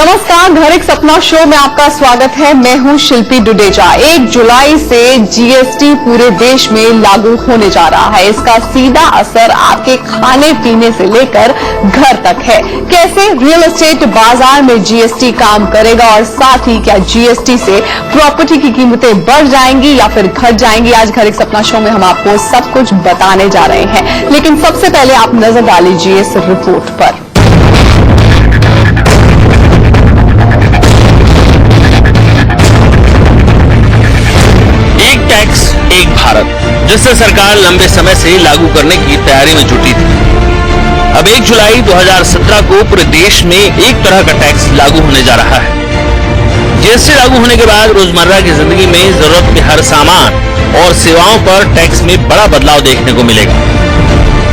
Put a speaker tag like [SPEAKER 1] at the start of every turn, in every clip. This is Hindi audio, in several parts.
[SPEAKER 1] नमस्कार, घर एक सपना शो में आपका स्वागत है। मैं हूं शिल्पी डुडेजा। 1 जुलाई से जीएसटी पूरे देश में लागू होने जा रहा है। इसका सीधा असर आपके खाने पीने से लेकर घर तक है। कैसे रियल एस्टेट बाजार में जीएसटी काम करेगा और साथ ही क्या जीएसटी से प्रॉपर्टी की कीमतें बढ़ जाएंगी या फिर घट जाएंगी, आज घर एक सपना शो में हम आपको सब कुछ बताने जा रहे हैं। लेकिन सबसे पहले आप नजर डालीजिए इस रिपोर्ट पर।
[SPEAKER 2] एक टैक्स एक भारत, जिसे सरकार लंबे समय से लागू करने की तैयारी में जुटी थी। अब 1 जुलाई 2017 को पूरे देश में एक तरह का टैक्स लागू होने जा रहा है। जीएसटी लागू होने के बाद रोजमर्रा की जिंदगी में जरूरत के हर सामान और सेवाओं पर टैक्स में बड़ा बदलाव देखने को मिलेगा।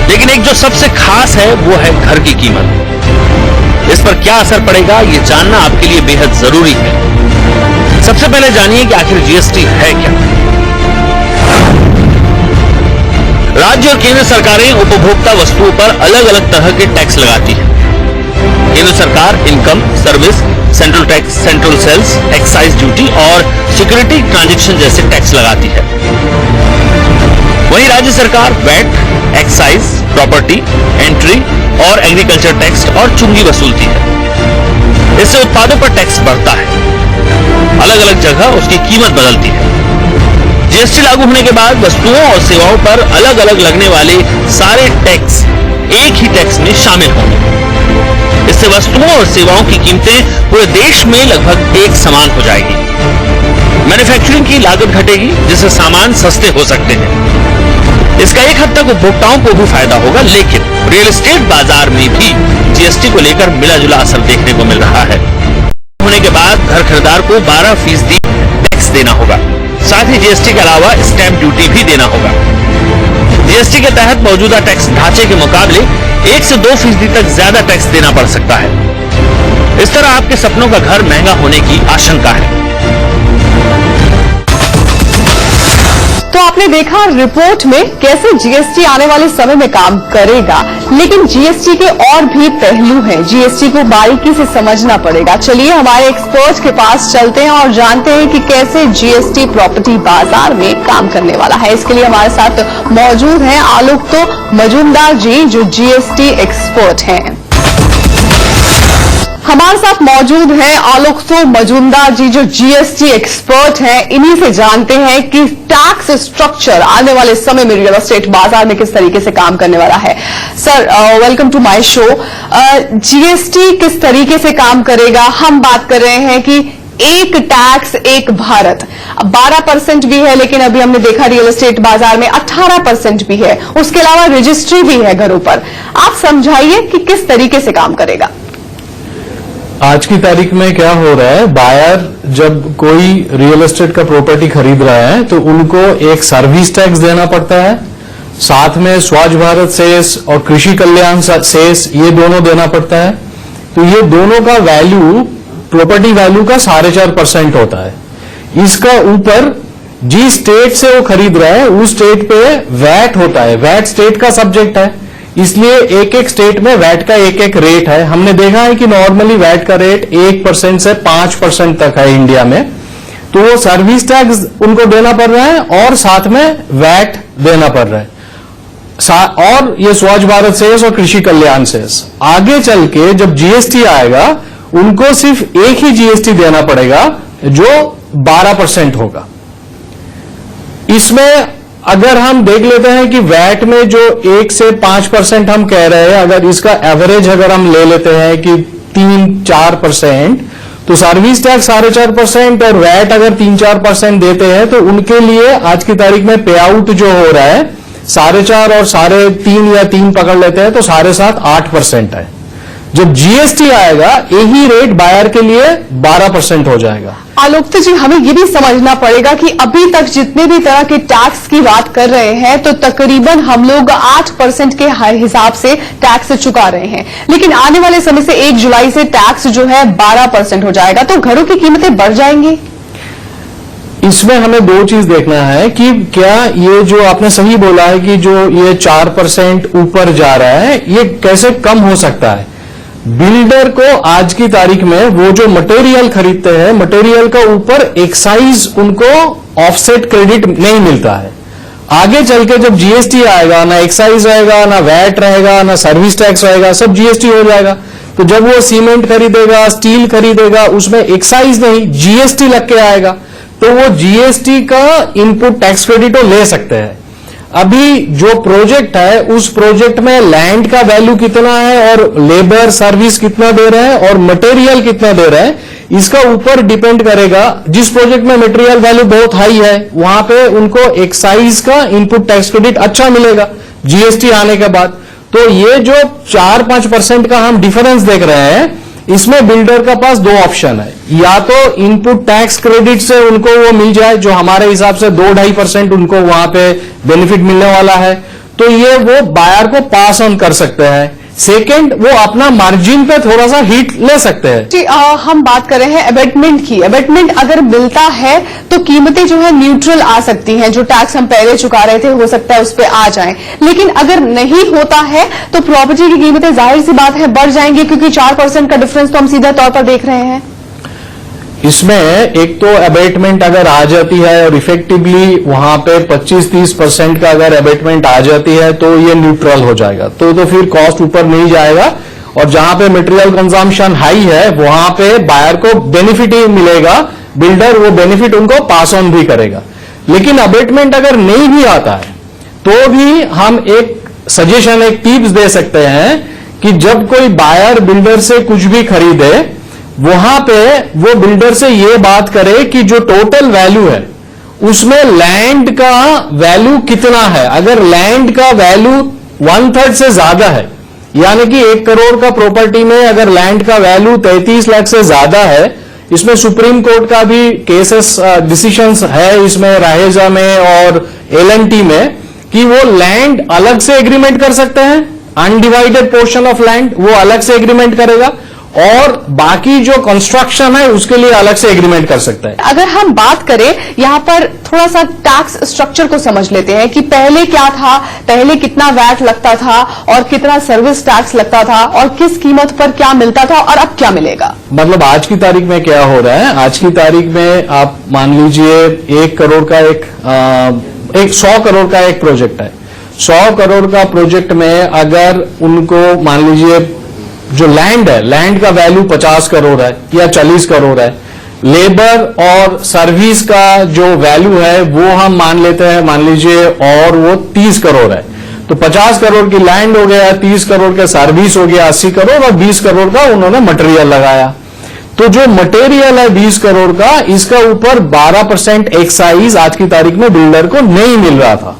[SPEAKER 2] लेकिन एक जो सबसे खास है वो है घर की कीमत। इस पर क्या असर पड़ेगा, ये जानना आपके लिए बेहद जरूरी है। सबसे पहले जानिए कि आखिर जीएसटी है क्या। राज्य और केंद्र सरकारें उपभोक्ता वस्तुओं पर अलग अलग तरह के टैक्स लगाती है। केंद्र सरकार income, service, central tax, central sales, excise duty और सिक्योरिटी ट्रांजैक्शन जैसे टैक्स लगाती है। वहीं राज्य सरकार वैट, एक्साइज, प्रॉपर्टी, एंट्री और एग्रीकल्चर टैक्स और चुंगी वसूलती है। इससे उत्पादों पर टैक्स बढ़ता है। अलग अलग जगह उसकी कीमत बदलती है। जीएसटी लागू होने के बाद वस्तुओं और सेवाओं पर अलग अलग लगने वाले सारे टैक्स एक ही टैक्स में शामिल होंगे। इससे वस्तुओं और सेवाओं की कीमतें पूरे देश में लगभग एक समान हो जाएगी। मैन्युफैक्चरिंग की लागत घटेगी, जिससे सामान सस्ते हो सकते हैं। इसका एक हद तक उपभोक्ताओं को भी फायदा होगा, लेकिन रियल एस्टेट बाजार में भी जीएसटी को लेकर मिला जुला असर देखने को मिल रहा है। होने के बाद घर खरीदार को 12% टैक्स देना होगा। साथ ही जीएसटी के अलावा स्टैंप ड्यूटी भी देना होगा। जीएसटी के तहत मौजूदा टैक्स ढांचे के मुकाबले 1 से 2% तक ज्यादा टैक्स देना पड़ सकता है। इस तरह आपके सपनों का घर महंगा होने की आशंका है।
[SPEAKER 1] तो आपने देखा रिपोर्ट में कैसे जीएसटी आने वाले समय में काम करेगा, लेकिन जीएसटी के और भी पहलू हैं। जीएसटी को बारीकी से समझना पड़ेगा। चलिए हमारे एक्सपर्ट के पास चलते हैं और जानते हैं कि कैसे जीएसटी प्रॉपर्टी बाजार में काम करने वाला है। इसके लिए हमारे साथ मौजूद हैं आलोक मजूमदार जी, जो जीएसटी एक्सपर्ट हैं। हमारे साथ मौजूद हैं आलोक मजूमदार जी, जो जीएसटी एक्सपर्ट हैं। इन्हीं से जानते हैं कि टैक्स स्ट्रक्चर आने वाले समय में रियल एस्टेट बाजार में किस तरीके से काम करने वाला है। Sir, welcome to my show. GST किस तरीके से काम करेगा? हम बात कर रहे हैं कि एक टैक्स एक भारत। 12% भी है, लेकिन अभी हमने देखा रियल एस्टेट बाजार में 18% भी है। उसके अलावा रजिस्ट्री भी है घरों पर। आप समझाइए कि किस तरीके से काम करेगा।
[SPEAKER 3] आज की तारीख में क्या हो रहा है, बायर जब कोई रियल एस्टेट का प्रॉपर्टी खरीद रहा है तो उनको एक सर्विस टैक्स देना पड़ता है, साथ में स्वच्छ भारत सेस और कृषि कल्याण सेस, ये दोनों देना पड़ता है। तो ये दोनों का वैल्यू प्रॉपर्टी वैल्यू का 4.5% होता है। इसका ऊपर जिस स्टेट से वो खरीद रहा है उस स्टेट पे वैट होता है। वैट स्टेट का सब्जेक्ट है, इसलिए एक एक स्टेट में वैट का एक एक रेट है। हमने देखा है कि नॉर्मली वैट का रेट 1% से 5% तक है इंडिया में। तो वो सर्विस टैक्स उनको देना पड़ रहा है और साथ में वैट देना पड़ रहा है। और ये स्वच्छ भारत सेस और कृषि कल्याण सेस। आगे चल के जब जीएसटी आएगा उनको सिर्फ एक ही जीएसटी देना पड़ेगा जो 12% होगा। इसमें अगर हम देख लेते हैं कि वैट में जो 1 से 5% हम कह रहे हैं, अगर इसका एवरेज अगर हम ले लेते हैं कि 3-4%, तो सर्विस टैक्स 4.5% और वैट अगर 3-4% देते हैं तो उनके लिए आज की तारीख में पे आउट जो हो रहा है 4.5 और 3.5 या 3 पकड़ लेते हैं तो 7.5, 8% है। जब जीएसटी आएगा यही रेट बायर के लिए 12% हो जाएगा।
[SPEAKER 1] आलोक जी, हमें ये भी समझना पड़ेगा कि अभी तक जितने भी तरह के टैक्स की बात कर रहे हैं तो तकरीबन हम लोग 8% के हिसाब से टैक्स चुका रहे हैं, लेकिन आने वाले समय से 1 जुलाई से टैक्स जो है 12% हो जाएगा, तो घरों की कीमतें बढ़ जाएंगी।
[SPEAKER 3] इसमें हमें दो चीज देखना है कि क्या ये जो आपने सही बोला है कि जो ये 4% ऊपर जा रहा है ये कैसे कम हो सकता है। बिल्डर को आज की तारीख में वो जो मटेरियल खरीदते हैं, मटेरियल का ऊपर एक्साइज उनको ऑफसेट क्रेडिट नहीं मिलता है। आगे चल के जब जीएसटी आएगा, ना एक्साइज रहेगा, ना वैट रहेगा, ना सर्विस टैक्स रहेगा, सब जीएसटी हो जाएगा। तो जब वो सीमेंट खरीदेगा, स्टील खरीदेगा, उसमें एक्साइज नहीं जीएसटी लग के आएगा, तो वो जीएसटी का इनपुट टैक्स क्रेडिट वो ले सकते हैं। अभी जो प्रोजेक्ट है उस प्रोजेक्ट में लैंड का वैल्यू कितना है और लेबर सर्विस कितना दे रहे हैं और मटेरियल कितना दे रहे हैं, इसका ऊपर डिपेंड करेगा। जिस प्रोजेक्ट में मटेरियल वैल्यू बहुत हाई है वहां पे उनको एक्साइज का इनपुट टैक्स क्रेडिट अच्छा मिलेगा जीएसटी आने के बाद। तो ये जो 4-5% का हम डिफरेंस देख रहे हैं, इसमें बिल्डर का पास दो ऑप्शन है, या तो इनपुट टैक्स क्रेडिट से उनको वो मिल जाए जो हमारे हिसाब से 2-2.5% उनको वहां पे बेनिफिट मिलने वाला है, तो ये वो बायर को पास ऑन कर सकते हैं। सेकंड, वो अपना मार्जिन पे थोड़ा सा हिट ले सकते हैं।
[SPEAKER 1] जी, हम बात कर रहे हैं अबेटमेंट की। अबेटमेंट अगर मिलता है तो कीमतें जो है न्यूट्रल आ सकती हैं, जो टैक्स हम पहले चुका रहे थे हो सकता है उस पर आ जाएं। लेकिन अगर नहीं होता है तो प्रॉपर्टी की कीमतें जाहिर सी बात है बढ़ जाएंगी, क्योंकि 4% का डिफरेंस तो हम सीधा तौर पर देख रहे हैं।
[SPEAKER 3] इसमें एक तो अबेटमेंट अगर आ जाती है और इफेक्टिवली वहां पे 25-30% का अगर अबेटमेंट आ जाती है तो ये न्यूट्रल हो जाएगा, तो फिर कॉस्ट ऊपर नहीं जाएगा और जहां पे मटेरियल कंजम्पशन हाई है वहां पे बायर को बेनिफिट ही मिलेगा, बिल्डर वो बेनिफिट उनको पास ऑन भी करेगा। लेकिन अबेटमेंट अगर नहीं भी आता है तो भी हम एक सजेशन, एक टिप्स दे सकते हैं कि जब कोई बायर बिल्डर से कुछ भी खरीदे वहां पे वो बिल्डर से ये बात करे कि जो टोटल वैल्यू है उसमें लैंड का वैल्यू कितना है। अगर लैंड का वैल्यू 1/3 से ज्यादा है, यानी कि 1 करोड़ का प्रॉपर्टी में अगर लैंड का वैल्यू 33 लाख से ज्यादा है, इसमें सुप्रीम कोर्ट का भी केसेस डिसीजंस है इसमें राहेजा में और एलएनटी में, कि वो लैंड अलग से एग्रीमेंट कर सकते हैं, अनडिवाइडेड पोर्शन ऑफ लैंड वो अलग से एग्रीमेंट करेगा और बाकी जो कंस्ट्रक्शन है उसके लिए अलग से एग्रीमेंट कर सकता है।
[SPEAKER 1] अगर हम बात करें यहां पर थोड़ा सा टैक्स स्ट्रक्चर को समझ लेते हैं कि पहले क्या था, पहले कितना वैट लगता था और कितना सर्विस टैक्स लगता था और किस कीमत पर क्या मिलता था और अब क्या मिलेगा।
[SPEAKER 3] मतलब आज की तारीख में क्या हो रहा है, आज की तारीख में आप मान लीजिए 1 करोड़ का एक 100 करोड़ का एक प्रोजेक्ट है। 100 करोड़ का प्रोजेक्ट में अगर उनको मान लीजिए जो लैंड है, लैंड का वैल्यू 50 करोड़ है या 40 करोड़ है, लेबर और सर्विस का जो वैल्यू है वो हम मान लेते हैं, मान लीजिए और वो 30 करोड़ है, तो 50 करोड़ की लैंड हो गया, 30 करोड़ के सर्विस हो गया 80 करोड़ और 20 करोड़ का उन्होंने मटेरियल लगाया। तो जो मटेरियल है 20 करोड़ का, इसका ऊपर 12% एक्साइज आज की तारीख में बिल्डर को नहीं मिल रहा था।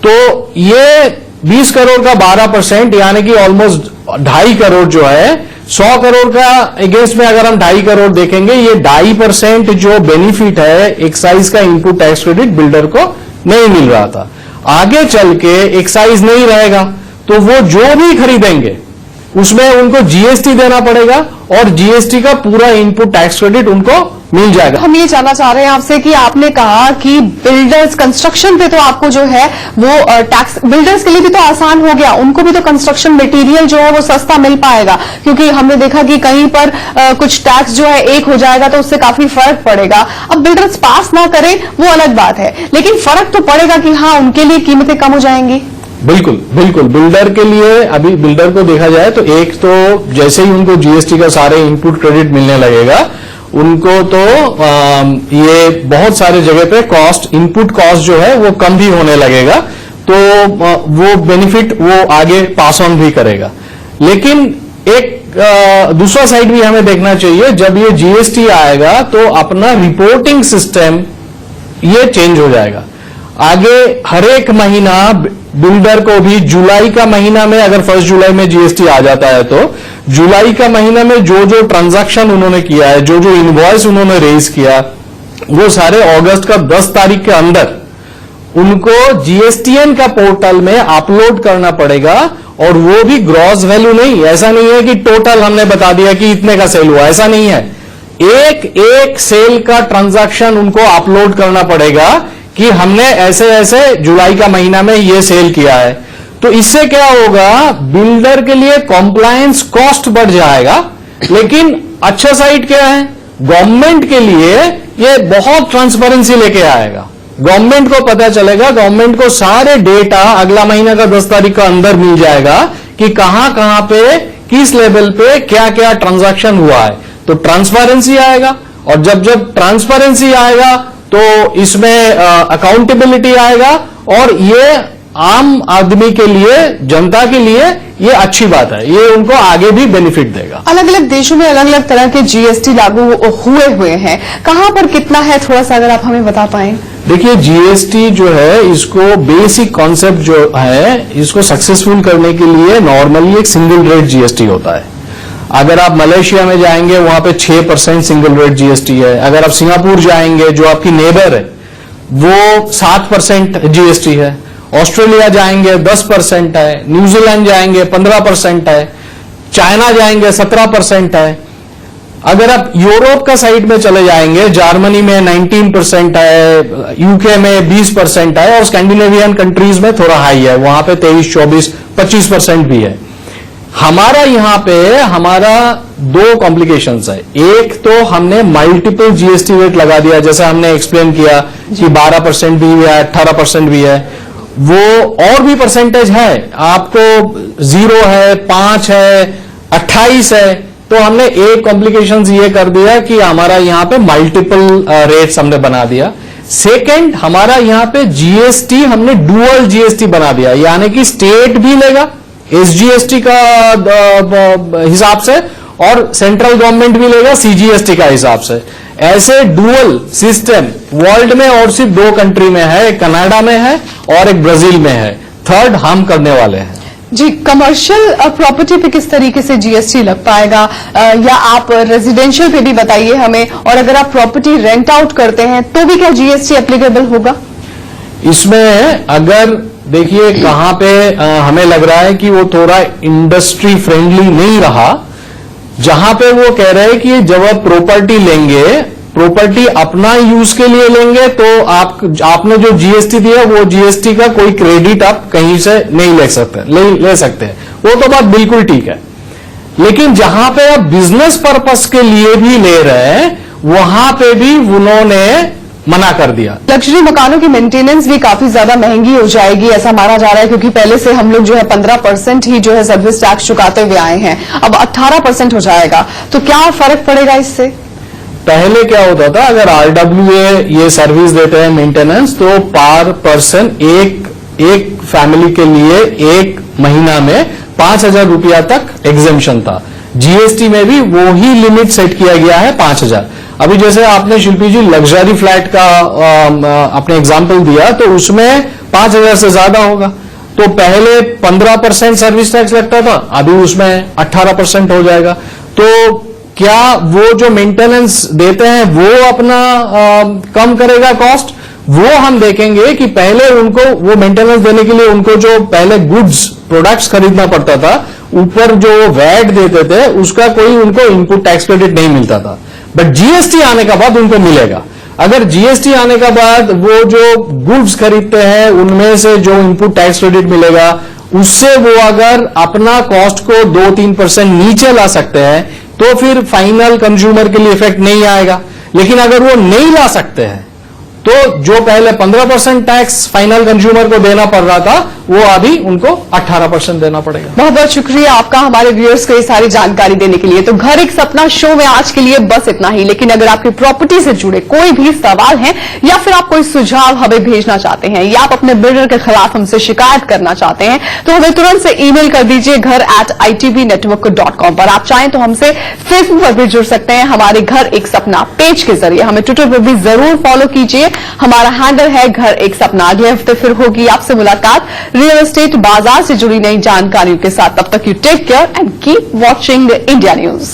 [SPEAKER 3] तो ये 20 करोड़ का 12% यानी कि ऑलमोस्ट 2.5 करोड़ जो है, 100 करोड़ का अगेंस्ट में अगर हम 2.5 करोड़ देखेंगे, ये 2.5% जो बेनिफिट है एक्साइज का इनपुट टैक्स क्रेडिट बिल्डर को नहीं मिल रहा था। आगे चल के एक्साइज नहीं रहेगा तो वो जो भी खरीदेंगे उसमें उनको जीएसटी देना पड़ेगा और जीएसटी का पूरा इनपुट टैक्स क्रेडिट उनको मिल जाएगा।
[SPEAKER 1] हम ये जानना चाह रहे हैं आपसे कि आपने कहा कि बिल्डर्स कंस्ट्रक्शन पे तो आपको जो है वो टैक्स बिल्डर्स के लिए भी तो आसान हो गया, उनको भी तो कंस्ट्रक्शन मटेरियल जो है वो सस्ता मिल पाएगा, क्योंकि हमने देखा कि कहीं पर कुछ टैक्स जो है एक हो जाएगा तो उससे काफी फर्क पड़ेगा। अब बिल्डर्स पास ना करें वो अलग बात है, लेकिन फर्क तो पड़ेगा कि हाँ उनके लिए कीमतें कम हो जाएंगी।
[SPEAKER 3] बिल्कुल बिल्कुल, बिल्डर के लिए अभी बिल्डर को देखा जाए तो एक तो जैसे ही उनको जीएसटी का सारे इनपुट क्रेडिट मिलने लगेगा, उनको तो ये बहुत सारे जगह पे कॉस्ट, इनपुट कॉस्ट जो है वो कम भी होने लगेगा, तो वो बेनिफिट वो आगे पास ऑन भी करेगा। लेकिन एक दूसरा साइड भी हमें देखना चाहिए, जब ये जीएसटी आएगा तो अपना रिपोर्टिंग सिस्टम ये चेंज हो जाएगा। आगे हर एक महीना बिल्डर को भी जुलाई का महीना में अगर 1 जुलाई में जीएसटी आ जाता है तो जुलाई का महीना में जो जो ट्रांजैक्शन उन्होंने किया है, जो जो इनवॉइस उन्होंने रेज किया, वो सारे अगस्त का 10 तारीख के अंदर उनको जीएसटीएन का पोर्टल में अपलोड करना पड़ेगा। और वो भी ग्रॉस वैल्यू नहीं, ऐसा नहीं है कि टोटल हमने बता दिया कि इतने का सेल हुआ, ऐसा नहीं है। एक एक सेल का ट्रांजैक्शन उनको अपलोड करना पड़ेगा कि हमने ऐसे ऐसे जुलाई का महीना में ये सेल किया है। तो इससे क्या होगा, बिल्डर के लिए कॉम्प्लायंस कॉस्ट बढ़ जाएगा। लेकिन अच्छा साइड क्या है, गवर्नमेंट के लिए ये बहुत ट्रांसपेरेंसी लेके आएगा। गवर्नमेंट को पता चलेगा, गवर्नमेंट को सारे डेटा अगला महीना का 10 तारीख का अंदर मिल जाएगा कि कहां कहां पे किस लेवल पे क्या क्या ट्रांजैक्शन हुआ है। तो ट्रांसपेरेंसी आएगा, और जब जब ट्रांसपेरेंसी आएगा तो इसमें अकाउंटेबिलिटी आएगा, और ये आम आदमी के लिए, जनता के लिए ये अच्छी बात है, ये उनको आगे भी बेनिफिट देगा।
[SPEAKER 1] अलग अलग देशों में अलग अलग तरह के जीएसटी लागू हुए हैं, कहां पर कितना है, थोड़ा सा अगर आप हमें बता पाएं।
[SPEAKER 3] देखिए, जीएसटी जो है, इसको बेसिक कॉन्सेप्ट जो है, इसको सक्सेसफुल करने के लिए नॉर्मली एक सिंगल रेट जीएसटी होता है। अगर आप मलेशिया में जाएंगे, वहां पे 6% सिंगल रेट जीएसटी है। अगर आप सिंगापुर जाएंगे, जो आपकी नेबर है, वो 7% जीएसटी है। ऑस्ट्रेलिया जाएंगे 10% है। न्यूजीलैंड जाएंगे 15% है। चाइना जाएंगे 17% है। अगर आप यूरोप का साइड में चले जाएंगे, जर्मनी में 19% है, यूके में 20% है, और स्कैंडिनेवियन कंट्रीज में थोड़ा हाई है, वहां पे 23, 24, 25% भी है। हमारा यहां पे हमारा 2 कॉम्प्लिकेशंस है। एक तो हमने मल्टीपल जीएसटी रेट लगा दिया, जैसा हमने एक्सप्लेन किया कि 12% भी है, 18% भी है। वो और भी परसेंटेज है, आपको 0 है, 5 है, 28 है। तो हमने एक कॉम्प्लिकेशन ये कर दिया कि हमारा यहां पे मल्टीपल रेट्स हमने बना दिया। सेकंड, हमारा यहां पे जीएसटी हमने डुअल जीएसटी बना दिया, यानी कि स्टेट भी लेगा एसजीएसटी का हिसाब से, और सेंट्रल गवर्नमेंट भी लेगा सीजीएसटी का हिसाब से। ऐसे डुअल सिस्टम वर्ल्ड में और सिर्फ 2 कंट्री में है, एक कनाडा में है और एक ब्राजील में है। थर्ड हम करने वाले हैं।
[SPEAKER 1] जी, कमर्शियल प्रॉपर्टी पे किस तरीके से जीएसटी लग पाएगा, या आप रेजिडेंशियल पे भी बताइए हमें, और अगर आप प्रॉपर्टी रेंट आउट करते हैं तो भी क्या जीएसटी एप्लीकेबल होगा?
[SPEAKER 3] इसमें अगर देखिए कहां पे हमें लग रहा है कि वो थोड़ा इंडस्ट्री फ्रेंडली नहीं रहा, जहां पे वो कह रहे हैं कि जब आप प्रॉपर्टी लेंगे, प्रॉपर्टी अपना यूज के लिए लेंगे, तो आपने जो जीएसटी दिया वो जीएसटी का कोई क्रेडिट आप कहीं से नहीं ले सकते। वो तो बात बिल्कुल ठीक है। लेकिन जहां पे आप बिजनेस पर्पस के लिए भी ले रहे हैं, वहां पे भी उन्होंने मना कर दिया।
[SPEAKER 1] लग्जरी मकानों की मेंटेनेंस भी काफी ज्यादा महंगी हो जाएगी, ऐसा माना जा रहा है, क्योंकि पहले से हम लोग जो है 15% ही जो है सर्विस टैक्स चुकाते हुए आए हैं, अब 18% हो जाएगा। तो क्या फर्क पड़ेगा इससे?
[SPEAKER 3] पहले क्या होता था, अगर आरडब्ल्यूए ये सर्विस देते हैं मेंटेनेंस, तो पर पर्सन एक फैमिली के लिए एक महीना में 5,000 रुपया तक एग्जेम्पशन था। जीएसटी में भी वो ही लिमिट सेट किया गया है 5,000। अभी जैसे आपने शिल्पी जी लग्जरी फ्लैट का अपने एग्जाम्पल दिया, तो उसमें 5,000 से ज्यादा होगा। तो पहले 15% सर्विस टैक्स लगता था, अभी उसमें 18% हो जाएगा। तो क्या वो जो मेंटेनेंस देते हैं वो अपना कम करेगा कॉस्ट? वो हम देखेंगे कि पहले उनको वो मेंटेनेंस देने के लिए उनको जो पहले गुड्स प्रोडक्ट्स खरीदना पड़ता था, ऊपर जो वैट देते थे, उसका कोई उनको इनपुट टैक्स क्रेडिट नहीं मिलता था। बट जीएसटी आने का बाद उनको मिलेगा। अगर जीएसटी आने का बाद वो जो गुड्स खरीदते हैं उनमें से जो इनपुट टैक्स क्रेडिट मिलेगा, उससे वो अगर अपना कॉस्ट को 2-3% नीचे ला सकते हैं, तो फिर फाइनल कंज्यूमर के लिए इफेक्ट नहीं आएगा। लेकिन अगर वो नहीं ला सकते हैं, तो जो पहले 15% टैक्स फाइनल कंज्यूमर को देना पड़ रहा था, वो अभी उनको 18% देना पड़ेगा।
[SPEAKER 1] बहुत बहुत शुक्रिया आपका हमारे व्यूअर्स को ये सारी जानकारी देने के लिए। तो घर एक सपना शो में आज के लिए बस इतना ही। लेकिन अगर आपकी प्रॉपर्टी से जुड़े कोई भी सवाल है, या फिर आप कोई सुझाव हमें भेजना चाहते हैं, या आप अपने बिल्डर के खिलाफ हमसे शिकायत करना चाहते हैं, तो हमें तुरंत से ईमेल कर दीजिए घर@itvnetwork.com पर। आप चाहें तो हमसे फेसबुक पर भी जुड़ सकते हैं, हमारे घर एक सपना पेज के जरिए। हमें ट्विटर पर भी जरूर फॉलो कीजिए, हमारा हैंडल है घर एक सपना। अगले हफ्ते फिर होगी आपसे मुलाकात रियल एस्टेट बाजार से जुड़ी नई जानकारियों के साथ। तब तक you take care and keep watching the India news.